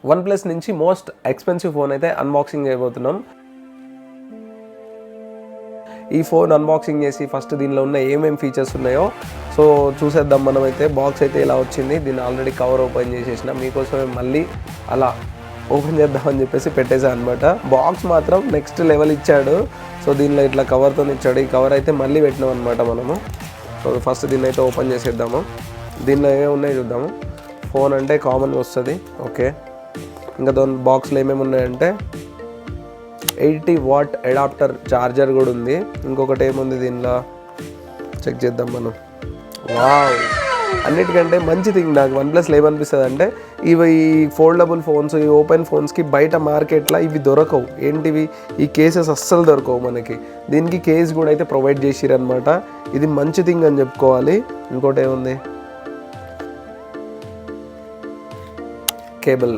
OnePlus నుంచి most expensive phone అయితే unboxing చేయబోతున్నాం. ఈ ఫోన్ అన్బాక్సింగ్ చేసి ఫస్ట్ దీనిలో ఉన్న ఏమేమి ఫీచర్స్ ఉన్నాయో సో చూసేద్దాం. మనమైతే బాక్స్ అయితే ఇలా వచ్చింది. దీన్ని ఆల్రెడీ కవర్ ఓపెన్ చేసేసిన, మీకోసమే మళ్ళీ అలా ఓపెన్ చేద్దామని చెప్పేసి పెట్టేసా అనమాట. బాక్స్ మాత్రం నెక్స్ట్ లెవెల్ ఇచ్చాడు. సో దీనిలో ఇట్లా కవర్తో ఇచ్చాడు. ఈ కవర్ అయితే మళ్ళీ పెట్టినాం అనమాట మనము. సో ఫస్ట్ దీన్ని అయితే ఓపెన్ చేసేద్దాము. దీనిలో ఏమేమి ఉన్నాయో చూద్దాము. ఫోన్ అంటే కామన్గా వస్తుంది, ఓకే. ఇంకా దాని బాక్స్లో ఏమేమి ఉన్నాయంటే 80 వాట్ అడాప్టర్ ఛార్జర్ కూడా ఉంది. ఇంకొకటి ఏముంది దీనిలో చెక్ చేద్దాం మనం. వావ్, అన్నిటికంటే మంచి థింగ్ నాకు OnePlusలో ఏమనిపిస్తుంది అంటే ఇవి ఫోల్డబుల్ ఫోన్స్, ఈ ఓపెన్ ఫోన్స్కి బయట మార్కెట్లో ఇవి దొరకవు. ఏంటివి, ఈ కేసెస్ అస్సలు దొరకవు మనకి. దీనికి కేస్ కూడా అయితే ప్రొవైడ్ చేసిరనమాట. ఇది మంచి థింగ్ అని చెప్పుకోవాలి. ఇంకోటి ఏముంది, కేబుల్